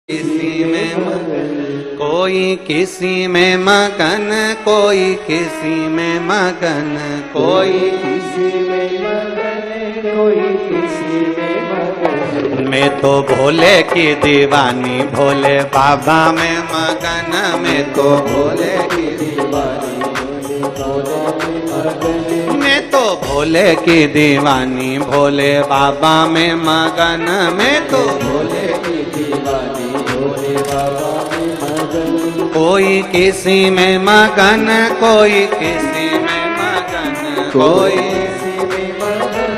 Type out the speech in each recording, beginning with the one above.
किसी में मगन, कोई किसी में मगन, कोई किसी में मगन, कोई किसी में मगन, कोई किसी में मगन। मैं तो भोले की दीवानी, भोले बाबा में मगन, मैं तो भोले की दीवानी, भोले बाबा में मगन। मैं तो भोले की दीवानी, भोले बाबा में मगन, मैं तो भोले की दीवानी, भोले बाबा में मगन। कोई किसी में मगन, कोई किसी में मगन, कोई किसी में मगन,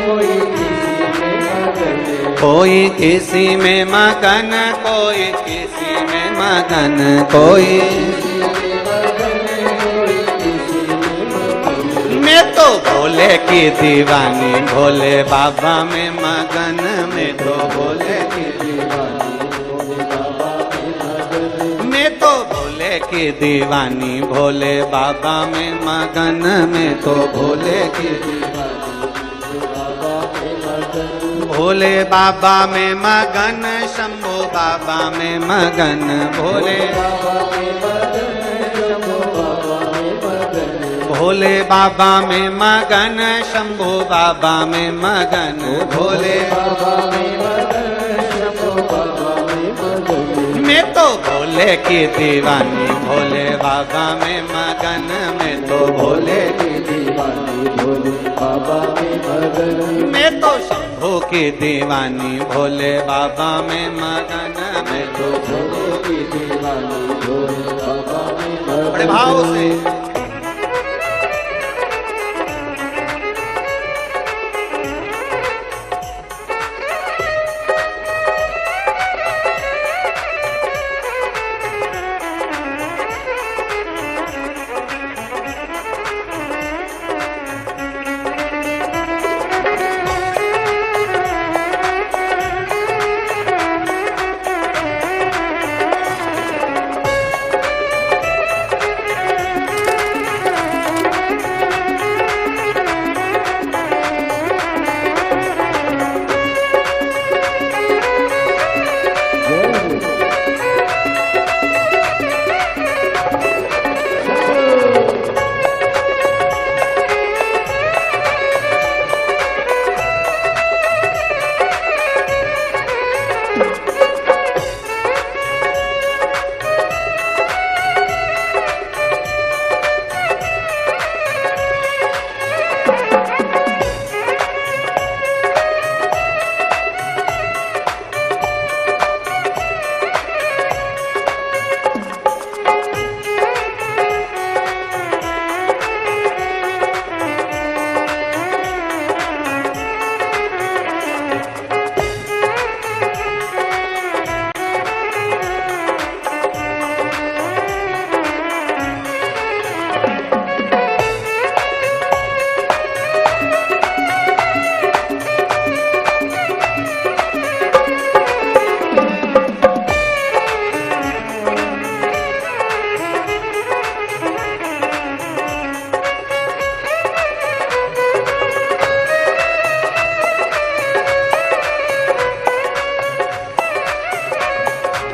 कोई किसी में मगन। कोई किसी में मगन, कोई किसी में मगन, कोई मैं तो भोले की दीवानी, भोले बाबा में मगन, मैं तो भोले की दीवानी, भोले बाबा में मगन। मैं तो भोले की दीवानी, भोले बाबा में मगन, मैं तो भोले की भोले बाबा में मगन, शंभू बाबा में मगन, भोले बाबा में मगन, शंभू बाबा में मगन। भोले बाबा में मगन, शंभू बाबा में मगन, भोले बाबा में मगन, शंभू बाबा में मगन। मैं तो भोले की दीवानी, भोले बाबा में मगन, मैं तो भोले की दीवानी, भोले बाबा में मगन। मैं तो शंभू की दीवानी, भोले बाबा में मगन, मैं तो भोले की दीवानी, भोले बाबा में मगन। बड़े भाव से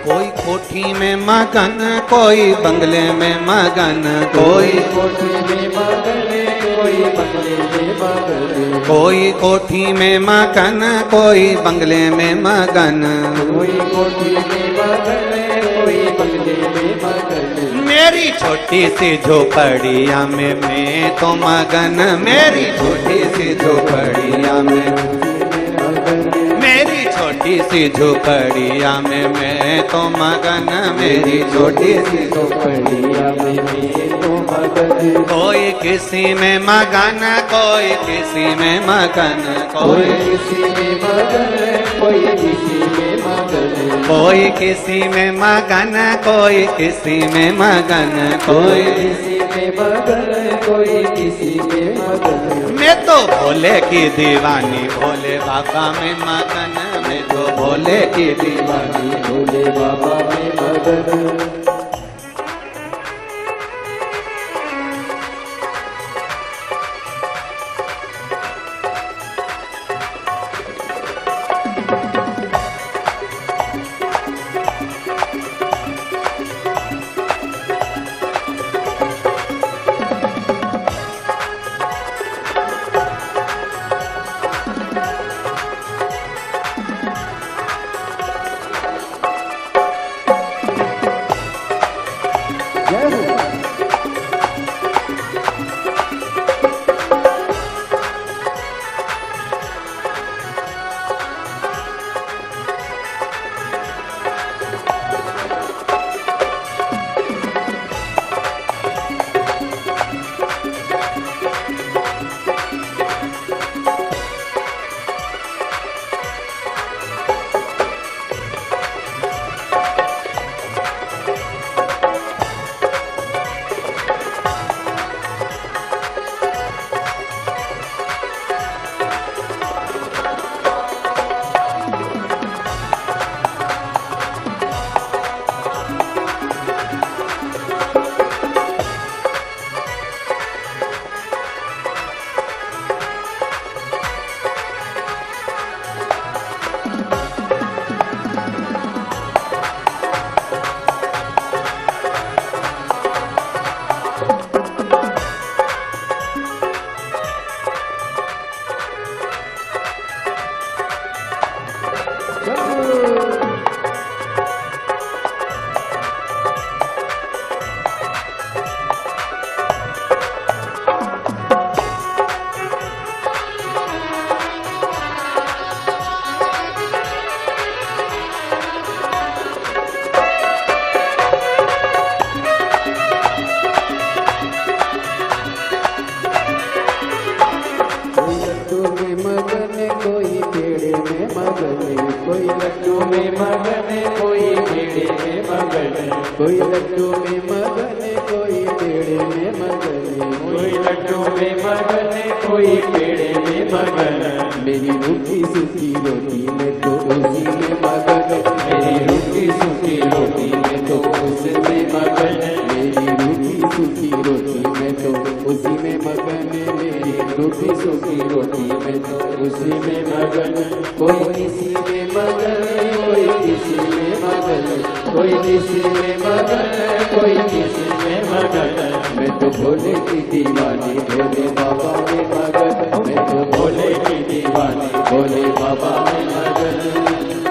कोई कोठी में मगन, कोई बंगले में मगन, कोई कोठी में मगन, कोई बंगले में मगन। कोई कोठी में मगन, कोई बंगले में मगन, कोई कोठी में मगन, कोई बंगले में मगन। मेरी छोटी सी झोपड़िया में मैं तो मगन, मेरी छोटी सी झोपड़िया में मेरी छोटी सी झोपड़िया में मैं तो मगन, मेरी छोटी सी झोपड़िया में मैं तो मगन। कोई किसी में मगन, कोई किसी में मगन, कोई किसी में मगन, कोई किसी में मगन। कोई किसी में मगन, कोई किसी में मगन, कोई किसी में मगन, कोई किसी में मगन। मैं तो भोले की दीवानी, भोले बाबा में मगन, मैं तो भोले की दीवानी, भोले बाबा में मगन। मगन, कोई लड्डू में मगन कोई पेड़े में मगन, कोई लड्डू में मगन, कोई पेड़े में मगन। मेरी रूखी सूखी रोटी में तो उसी में मगन, मेरी रूखी सूखी रोटी में तो उसमें मगन, मेरी रूखी सूखी रोटी में तो उसी में मगन, मेरी रूखी सूखी रोटी में तो उसी में मगन। कोई किसी में मगन कोई किसी में मगन, कोई किसी में मगन, कोई किसी में मगन। मैं तो भोले की दीवानी भोले बाबा में मगन, मैं तो भोले की दीवानी भोले बाबा में मगन।